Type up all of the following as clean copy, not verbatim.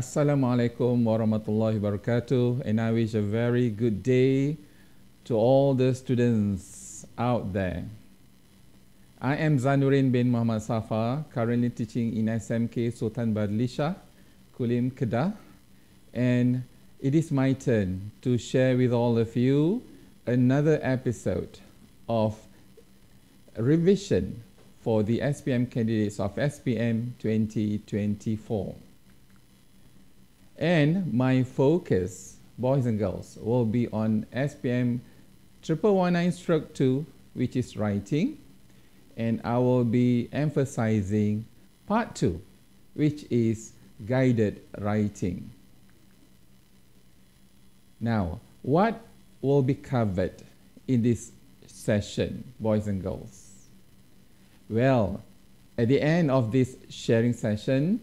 Assalamualaikum warahmatullahi wabarakatuh, and I wish a very good day to all the students out there. I am Zanurin bin Muhammad Safa, currently teaching in SMK Sultan Badlisha, Kulim, Kedah, and it is my turn to share with all of you another episode of revision for the SPM candidates of SPM 2024. And my focus, boys and girls, will be on SPM 1119/2, which is writing, and I will be emphasizing part 2, which is guided writing. Now, what will be covered in this session, boys and girls? Well, at the end of this sharing session,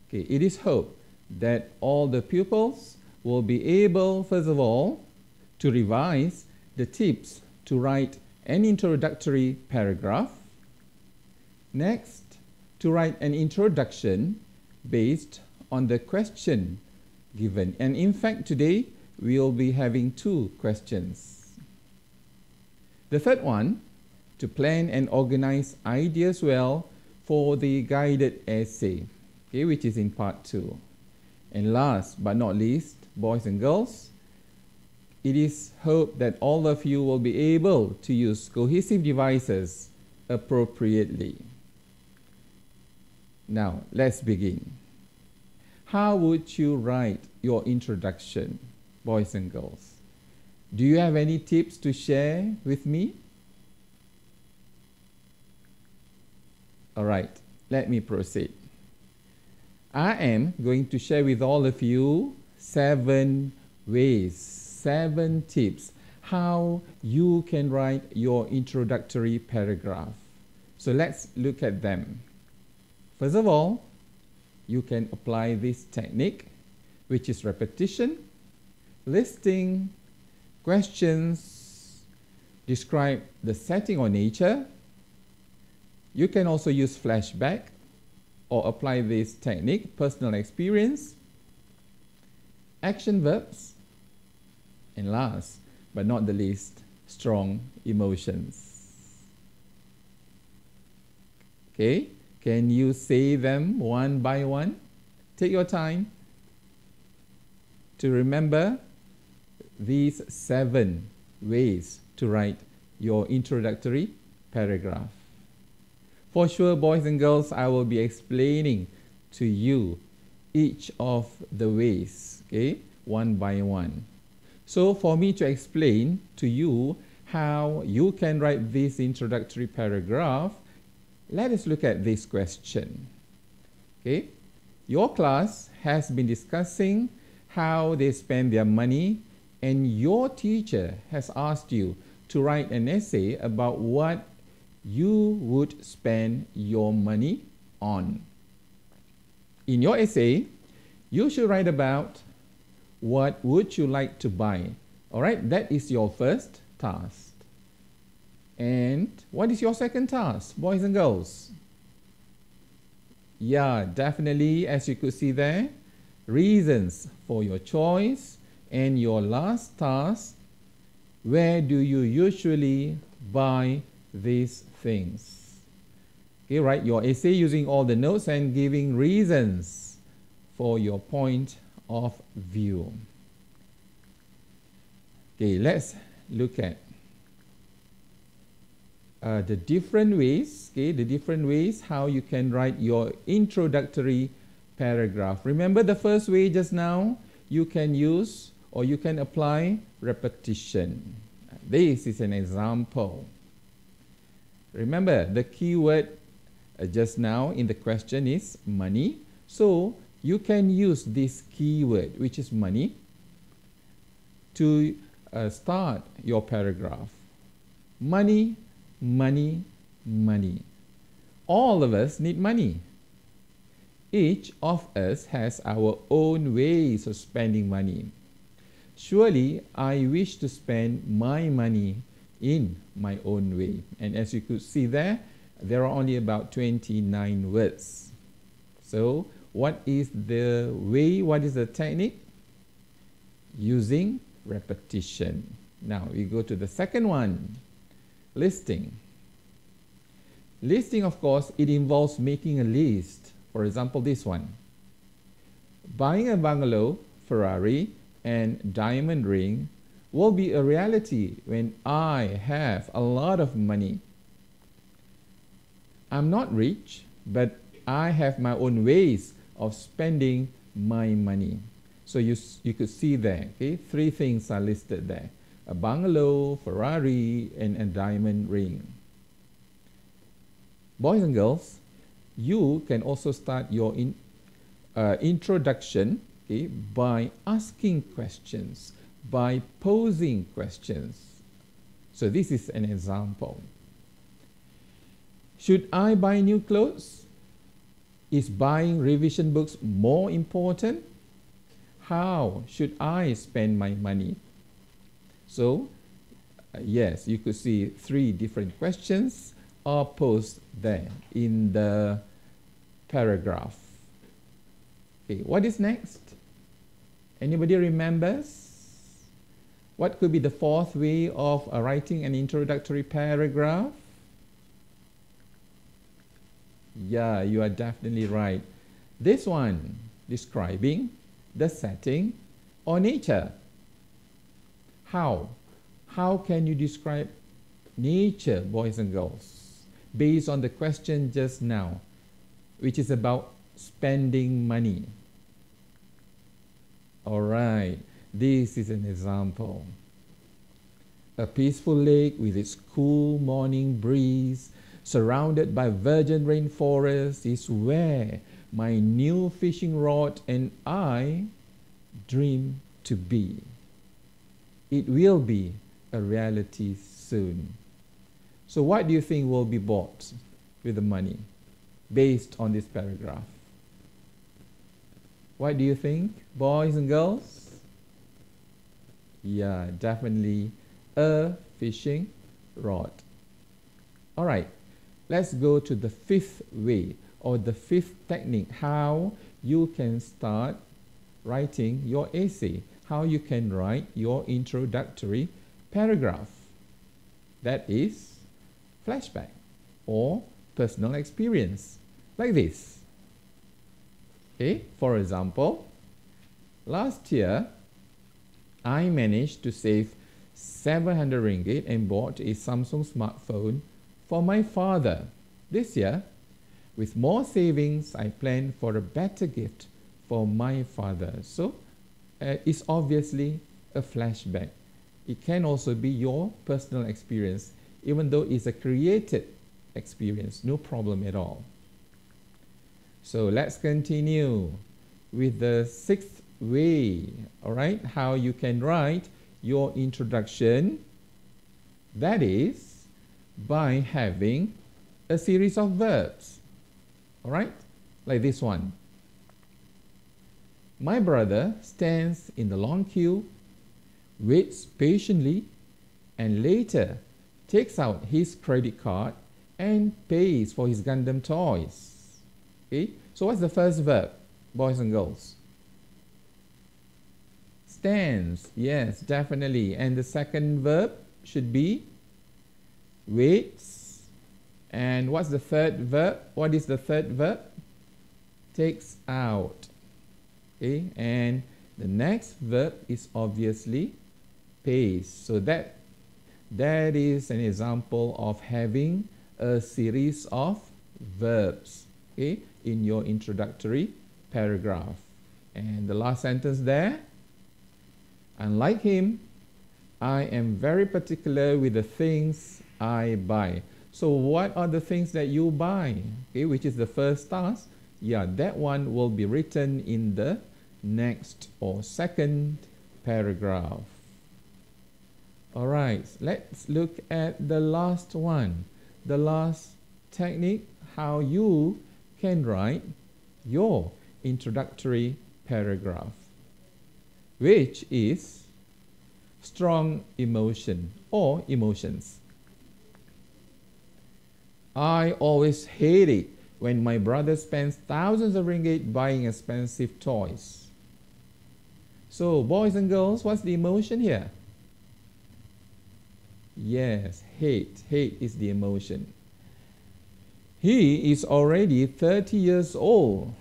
it is hoped that all the pupils will be able, first of all, to revise the tips to write an introductory paragraph. Next, to write an introduction based on the question given. And in fact, today, we'll be having 2 questions. The third one, to plan and organize ideas well for the guided essay, which is in part 2. And last but not least, boys and girls, it is hoped that all of you will be able to use cohesive devices appropriately. Now, let's begin. How would you write your introduction, boys and girls? Do you have any tips to share with me? All right, let me proceed. I am going to share with all of you 7 ways, 7 tips how you can write your introductory paragraph. So let's look at them. First of all, you can apply this technique, which is repetition, listing, questions, describe the setting or nature. You can also use flashback or apply this technique, personal experience, action verbs, and last but not the least, strong emotions. Okay, can you say them one by one? Take your time to remember these 7 ways to write your introductory paragraph. For sure, boys and girls, I will be explaining to you each of the ways, one by one. So for me to explain to you how you can write this introductory paragraph, let us look at this question. Your class has been discussing how they spend their money, and your teacher has asked you to write an essay about what you would spend your money on. In your essay, you should write about what would you like to buy. All right, that is your first task. And what is your second task, boys and girls? Yeah, definitely, as you could see there, reasons for your choice. And your last task, where do you usually buy these things? Write your essay using all the notes and giving reasons for your point of view. Let's look at the different ways, the different ways how you can write your introductory paragraph. Remember the first way just now, you can use or you can apply repetition. This is an example. Remember, the keyword just now in the question is money. So you can use this keyword, which is money, to start your paragraph. Money, money, money. All of us need money. Each of us has our own ways of spending money. Surely, I wish to spend my money in my own way. And as you could see there, there are only about 29 words. So, What is the way? What is the technique? Using repetition. Now we go to the second one, listing. Listing, of course, it involves making a list. For example, this one. Buying a bungalow, Ferrari, and diamond ring will be a reality when I have a lot of money. I'm not rich, but I have my own ways of spending my money. So you could see there, okay, 3 things are listed there. A bungalow, Ferrari, and a diamond ring. Boys and girls, you can also start your introduction, okay, by asking questions, by posing questions. So this is an example. Should I buy new clothes? Is buying revision books more important? How should I spend my money? So, yes, you could see 3 different questions are posed there in the paragraph. Okay, what is next? Anybody remembers? What could be the 4th way of writing an introductory paragraph? Yeah, you are definitely right. This one, describing the setting or nature. How? How can you describe nature, boys and girls, based on the question just now, which is about spending money? All right, this is an example. A peaceful lake with its cool morning breeze, surrounded by virgin rainforest, is where my new fishing rod and I dream to be. It will be a reality soon. So what do you think will be bought with the money based on this paragraph? What do you think, boys and girls? Yeah, definitely a fishing rod. All right, let's go to the 5th way or the 5th technique, how you can start writing your essay, how you can write your introductory paragraph. That is flashback or personal experience, like this. Okay, for example, last year I managed to save 700 ringgit and bought a Samsung smartphone for my father. This year, with more savings, I plan for a better gift for my father. So it's obviously a flashback. It can also be your personal experience, even though it's a created experience, no problem at all. So let's continue with the 6th way, all right, how you can write your introduction. That is by having a series of verbs, all right, like this one. My brother stands in the long queue, waits patiently, and later takes out his credit card and pays for his Gundam toys. Okay, so what's the first verb, boys and girls? Stands, yes, definitely. And the second verb should be waits. And what's the third verb? What is the third verb? Takes out. Okay, and the next verb is obviously pays. So that is an example of having a series of verbs, okay, in your introductory paragraph. And the last sentence there, unlike him, I am very particular with the things I buy. So what are the things that you buy? Okay, which is the first task? Yeah, that one will be written in the next or second paragraph. All right, let's look at the last one. The last technique, how you can write your introductory paragraph, which is strong emotion or emotions. I always hate it when my brother spends thousands of ringgit buying expensive toys. So, boys and girls, what's the emotion here? Yes, hate. Hate is the emotion. He is already 30 years old.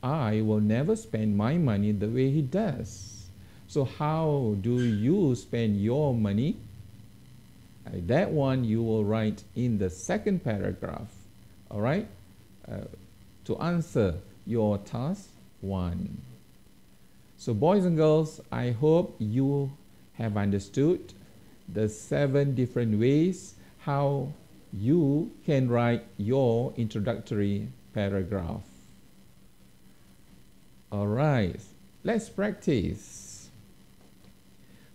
I will never spend my money the way he does. So how do you spend your money? That one you will write in the second paragraph. All right? To answer your task 1. So boys and girls, I hope you have understood the 7 different ways how you can write your introductory paragraph. All right, let's practice.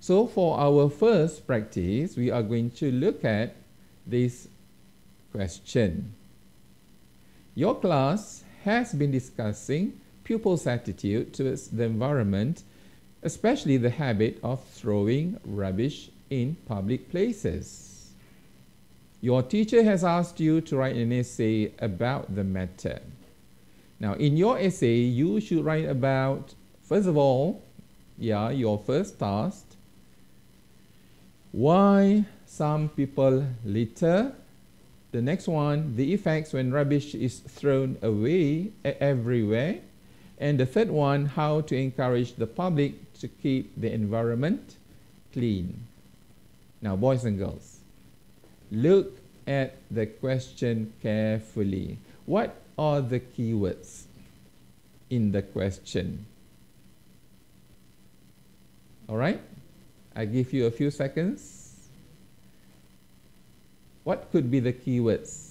So for our first practice, we are going to look at this question. Your class has been discussing pupils' attitude towards the environment, especially the habit of throwing rubbish in public places. Your teacher has asked you to write an essay about the matter. Now, in your essay, you should write about, first of all, your first task, why some people litter. The next one, the effects when rubbish is thrown away everywhere. And the third one, how to encourage the public to keep the environment clean. Now, boys and girls, look at the question carefully. What are the keywords in the question? All right, I give you a few seconds. What could be the keywords?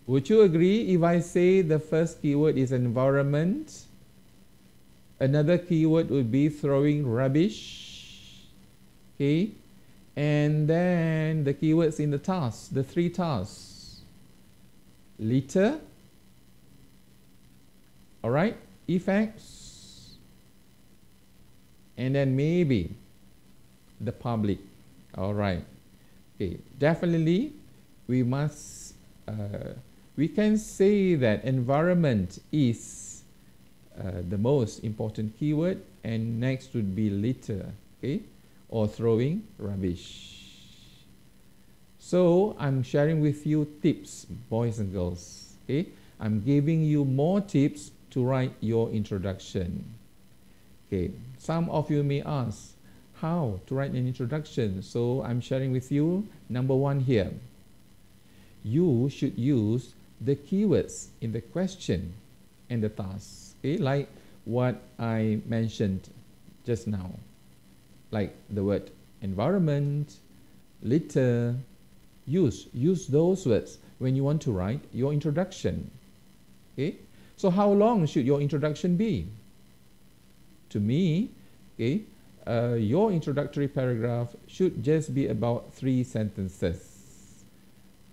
Would you agree if I say the first keyword is environment? Another keyword would be throwing rubbish. Okay, and then the keywords in the tasks, the 3 tasks. Litter. All right, effects. And then maybe the public. All right. Okay, definitely we must, we can say that environment is the most important keyword, and next would be litter, okay, or throwing rubbish. So I'm sharing with you tips, boys and girls, okay. I'm giving you more tips to write your introduction. Okay, some of you may ask how to write an introduction, so I'm sharing with you number 1 here. You should use the keywords in the question and the task, okay, like what I mentioned just now, like the word environment, litter. Use those words when you want to write your introduction. Okay, so how long should your introduction be? To me, okay, your introductory paragraph should just be about 3 sentences.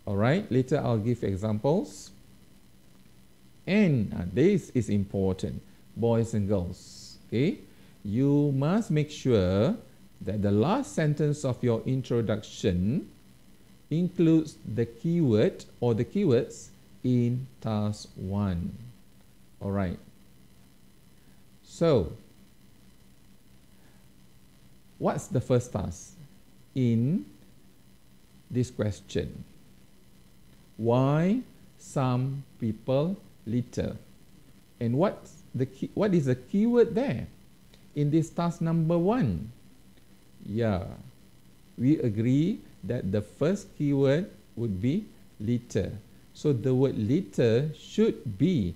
All right, later I'll give examples. And this is important, boys and girls. Okay, you must make sure that the last sentence of your introduction includes the keyword or the keywords in task 1. All right. So, what's the first task in this question? Why some people litter? And what is the keyword there in this task number 1? Yeah, we agree that the first keyword would be litter. So the word litter should be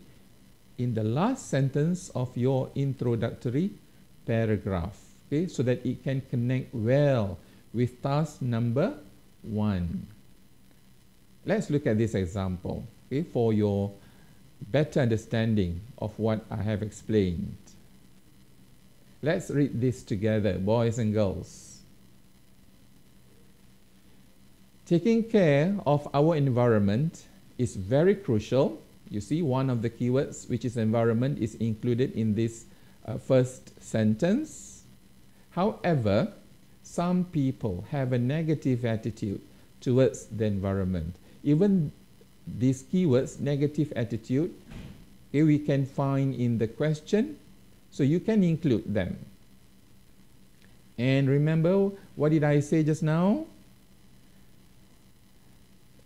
in the last sentence of your introductory paragraph, okay, so that it can connect well with task number 1. Let's look at this example, okay, for your better understanding of what I have explained. Let's read this together, boys and girls. Taking care of our environment is very crucial. You see, one of the keywords, which is environment, is included in this first sentence. However, some people have a negative attitude towards the environment. Even these keywords, negative attitude, okay, we can find in the question, so you can include them. And remember, what did I say just now?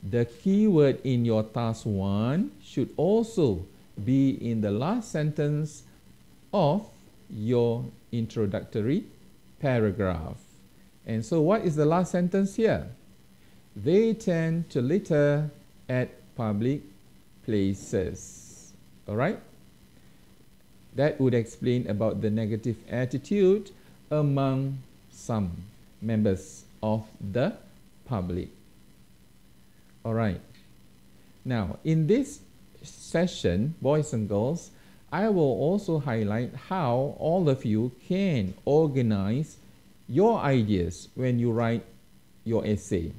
The keyword in your task 1 should also be in the last sentence of your introductory paragraph. And so what is the last sentence here? They tend to litter at public places. All right? That would explain about the negative attitude among some members of the public. All right. Now, in this session, boys and girls, I will also highlight how all of you can organize your ideas when you write your essay.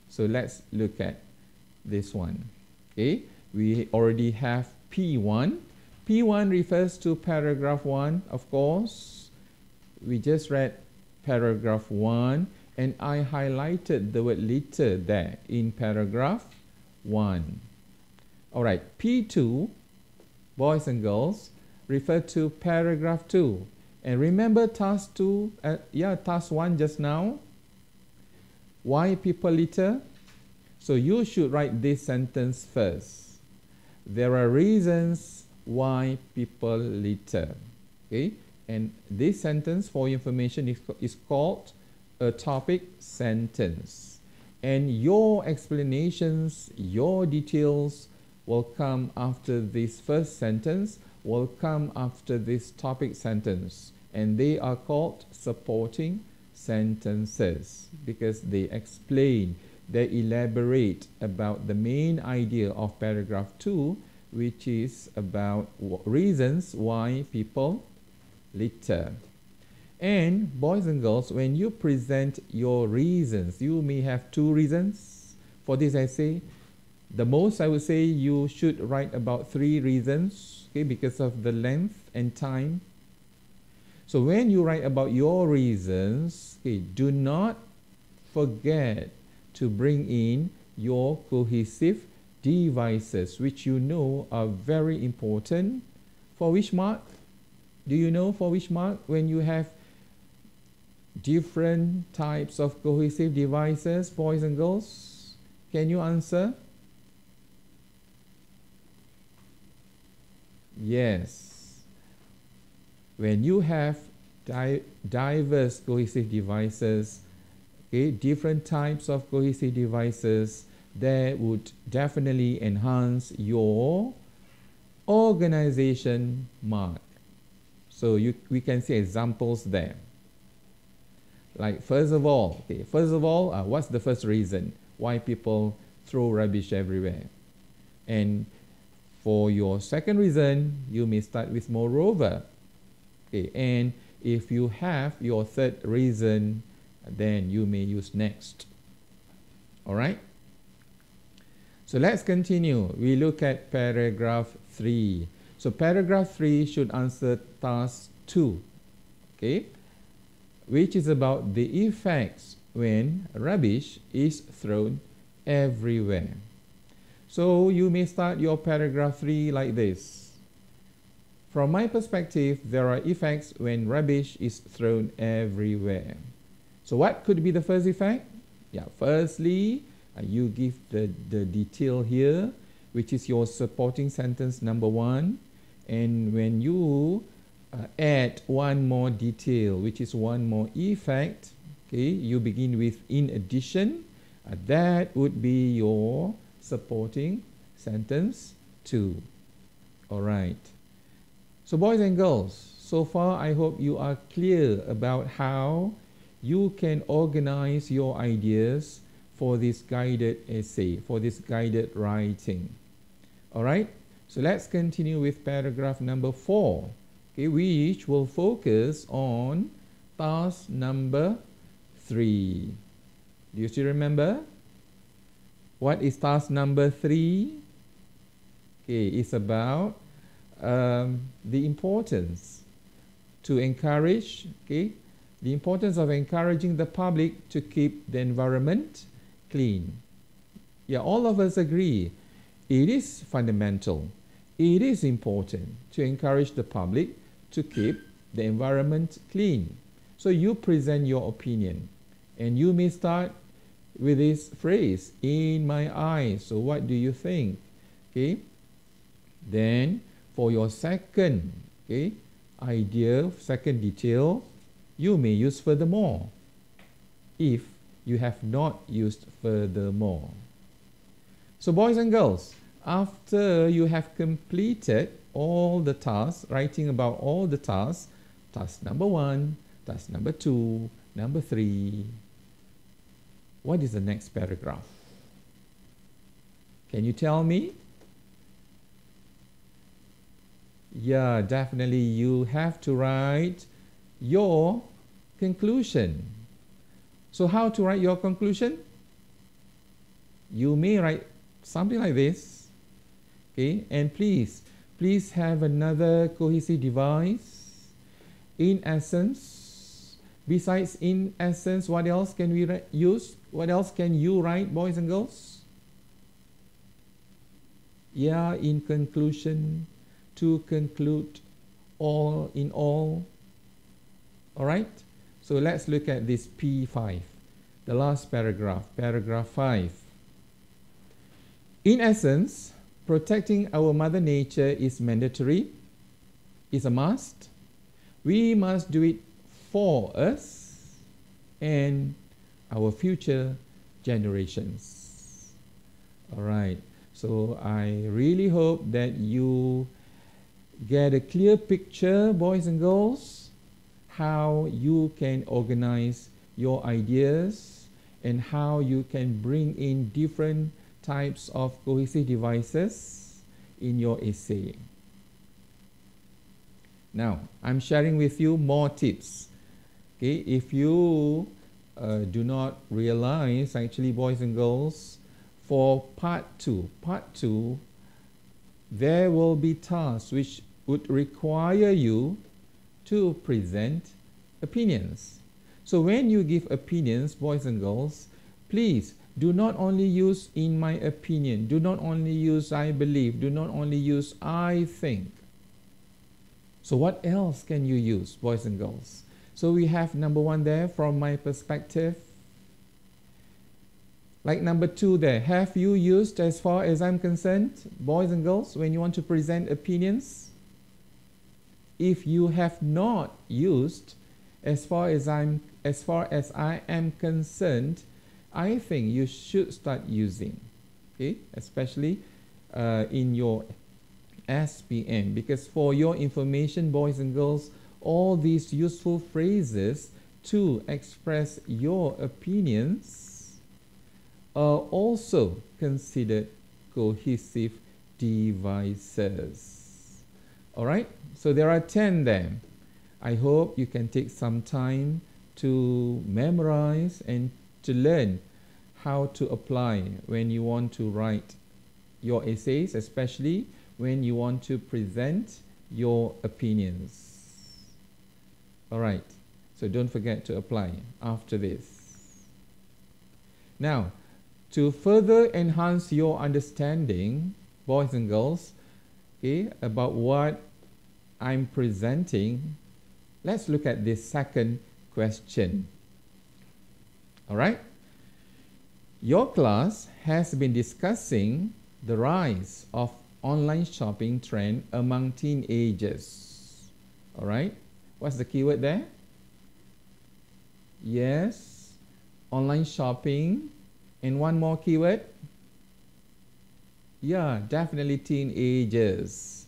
So let's look at this one. Okay, we already have P1. P1 refers to paragraph 1, of course. We just read paragraph 1, and I highlighted the word litter there in paragraph 1. All right, P2, boys and girls, refer to paragraph 2. And remember task 2, task 1 just now. Why people litter? So you should write this sentence first. There are reasons why people litter. Okay, and this sentence, for your information, is called a topic sentence. And your explanations, your details will come after this first sentence, will come after this topic sentence. And they are called supporting sentences because they explain, they elaborate about the main idea of paragraph 2, which is about reasons why people litter. And boys and girls, when you present your reasons, you may have 2 reasons for this essay. The most, I would say, you should write about 3 reasons, okay, because of the length and time. So when you write about your reasons, okay, do not forget to bring in your cohesive devices, which you know are very important. For which mark? Do you know for which mark when you have different types of cohesive devices, boys and girls? Can you answer? Yes. When you have diverse cohesive devices, okay, different types of cohesive devices, that would definitely enhance your organization mark. So we can see examples there. Like first of all, what's the first reason why people throw rubbish everywhere? And for your second reason, you may start with moreover. Okay, and if you have your third reason, then you may use next. All right. So let's continue. We look at paragraph 3. So paragraph 3 should answer task 2, okay, which is about the effects when rubbish is thrown everywhere. So you may start your paragraph 3 like this. From my perspective, there are effects when rubbish is thrown everywhere. So what could be the first effect? Yeah, firstly, you give the detail here, which is your supporting sentence number 1. And when you add one more detail, which is one more effect, okay, you begin with in addition, that would be your supporting sentence 2. All right. So boys and girls, so far I hope you are clear about how you can organize your ideas for this guided essay, for this guided writing. All right. So let's continue with paragraph number 4, okay, which will focus on task number 3. Do you still remember? What is task number 3? Okay, it's about the importance to encourage, the importance of encouraging the public to keep the environment clean. Yeah, all of us agree. It is fundamental. It is important to encourage the public to keep the environment clean. So you present your opinion, and you may start with this phrase, in my eyes. So what do you think? Okay. Then for your second idea, second detail, you may use furthermore if you have not used furthermore. So boys and girls, after you have completed all the tasks, writing about all the tasks, task number 1, task number 2, number 3, what is the next paragraph? Can you tell me? Yeah, definitely you have to write your conclusion. So how to write your conclusion? You may write something like this. Okay, and please have another cohesive device. In essence, besides in essence, what else can we use? What else can you write, boys and girls? Yeah, in conclusion, to conclude, all in all. All right, so let's look at this P5, the last paragraph, paragraph 5. In essence, protecting our mother nature is mandatory, is a must. We must do it for us and our future generations. All right, so I really hope that you get a clear picture, boys and girls, how you can organize your ideas and how you can bring in different types of cohesive devices in your essay. Now, I'm sharing with you more tips. Okay, if you do not realize, actually, boys and girls, for part 2, there will be tasks which would require you to present opinions. So when you give opinions, boys and girls, please do not only use in my opinion, do not only use I believe, do not only use I think. So what else can you use, boys and girls? So we have number 1 there, from my perspective. Like number 2 there, have you used, as far as I'm concerned, boys and girls, when you want to present opinions? If you have not used, as far as I am concerned, I think you should start using, okay, especially in your SPM, because for your information, boys and girls, all these useful phrases to express your opinions are also considered cohesive devices. All right, so there are 10 there. I hope you can take some time to memorize and to learn how to apply when you want to write your essays, especially when you want to present your opinions. All right, so don't forget to apply after this. Now, to further enhance your understanding, boys and girls, okay, about what I'm presenting, let's look at this second question. All right, your class has been discussing the rise of online shopping trend among teenagers. All right, what's the keyword there? Yes, online shopping. And one more keyword. Yeah, definitely teenagers.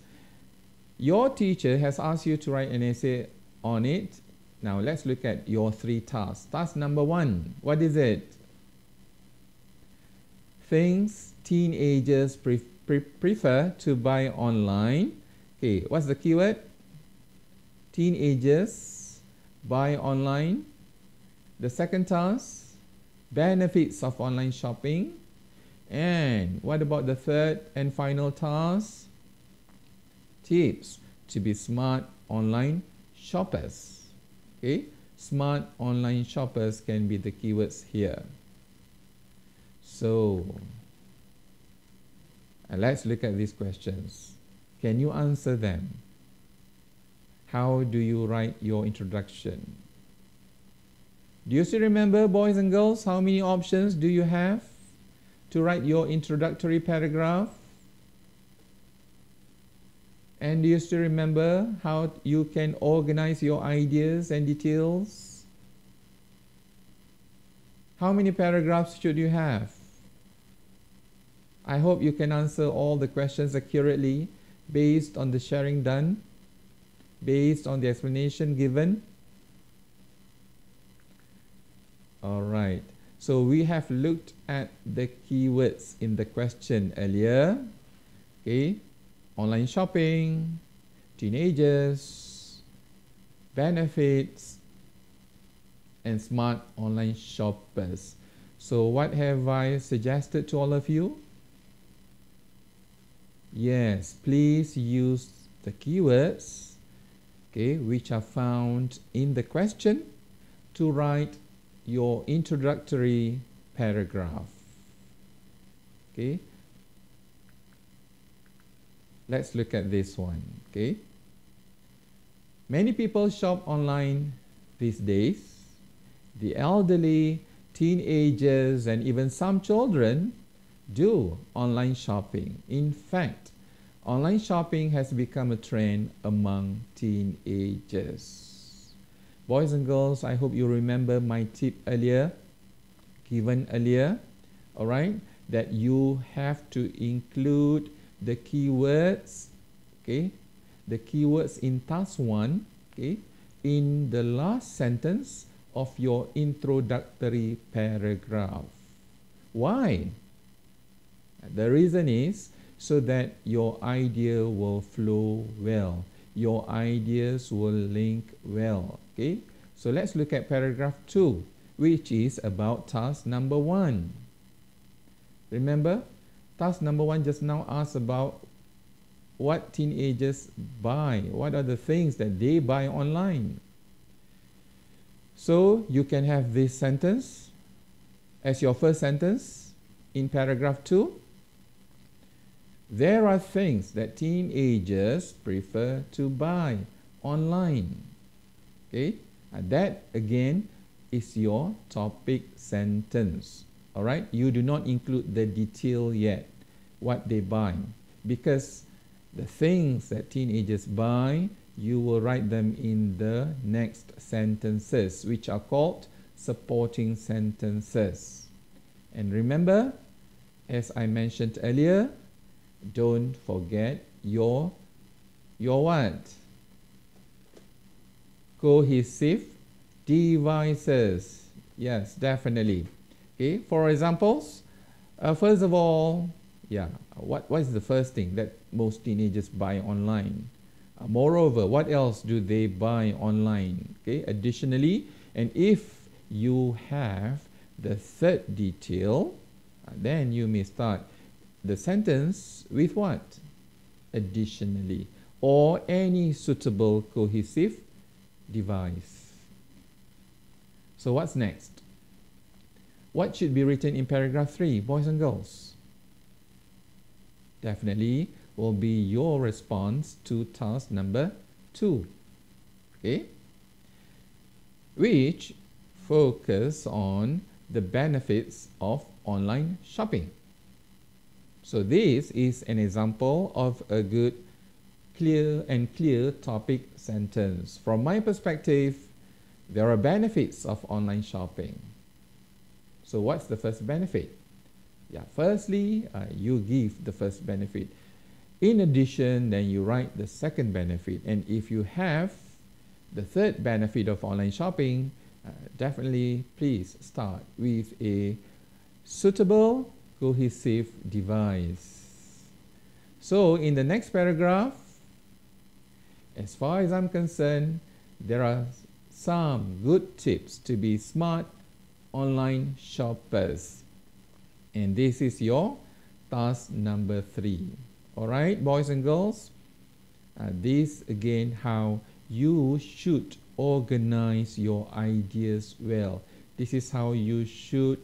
Your teacher has asked you to write an essay on it. Now let's look at your 3 tasks. Task number 1, what is it? Things teenagers prefer to buy online. Okay, what's the keyword? Teenagers buy online. The second task, benefits of online shopping. And what about the third and final task? Tips to be smart online shoppers. Okay, smart online shoppers can be the keywords here. So Let's look at these questions. Can you answer them? How do you write your introduction? Do you still remember, boys and girls, how many options do you have to write your introductory paragraph? And do you still remember how you can organize your ideas and details? How many paragraphs should you have? I hope you can answer all the questions accurately based on the sharing done, based on the explanation given. All right. So we have looked at the keywords in the question earlier. Okay. Online shopping, teenagers, benefits, and smart online shoppers. So what have I suggested to all of you? Yes, please use the keywords, okay, which are found in the question to write your introductory paragraph. Okay. Let's look at this one, okay? Many people shop online these days. The elderly, teenagers, and even some children do online shopping. In fact, online shopping has become a trend among teenagers. Boys and girls, I hope you remember my tip earlier, given earlier, all right, that you have to include the keywords, okay, the keywords in task 1, okay, in the last sentence of your introductory paragraph. Why? The reason is so that your idea will flow well, your ideas will link well, okay? So let's look at paragraph 2, which is about task number 1. Remember? Task number 1 just now asks about what teenagers buy. What are the things that they buy online? So you can have this sentence as your first sentence in paragraph 2. There are things that teenagers prefer to buy online. Okay, and that again is your topic sentence. All right, you do not include the detail yet, what they buy, because the things that teenagers buy, you will write them in the next sentences, which are called supporting sentences. And remember, as I mentioned earlier, don't forget your what? Cohesive devices. Yes, definitely. Okay, for examples, first of all, what is the first thing that most teenagers buy online? Moreover, what else do they buy online? Okay, additionally, and if you have the third detail, then you may start the sentence with what? Additionally, or any suitable cohesive device. So what's next? What should be written in paragraph 3, boys and girls? Definitely will be your response to task number 2, okay? Which focus on the benefits of online shopping. So this is an example of a good, clear topic sentence. From my perspective, there are benefits of online shopping. So what's the first benefit? Firstly, you give the first benefit. In addition, then you write the second benefit. And if you have the third benefit of online shopping, definitely please start with a suitable cohesive device. So in the next paragraph, as far as I'm concerned, there are some good tips to be smart online shoppers. And this is your task number 3. All right, boys and girls, this again how you should organize your ideas well. This is how you should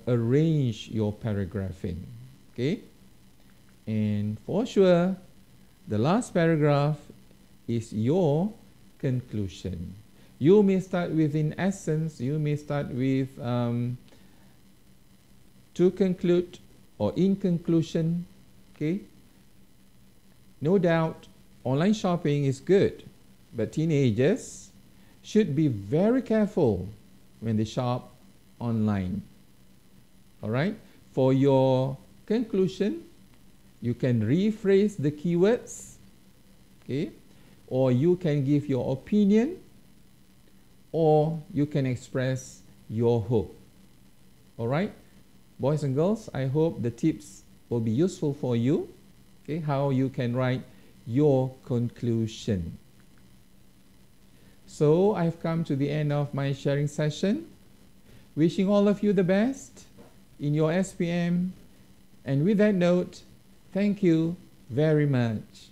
arrange your paragraphing. Okay, And for sure, the last paragraph is your conclusion. You may start with in essence, you may start with to conclude or in conclusion, okay? No doubt, online shopping is good, but teenagers should be very careful when they shop online. All right? For your conclusion, you can rephrase the keywords, okay? Or you can give your opinion, or you can express your hope. All right? Boys and girls, I hope the tips will be useful for you, okay? How you can write your conclusion. So I've come to the end of my sharing session. Wishing all of you the best in your SPM. And with that note, thank you very much.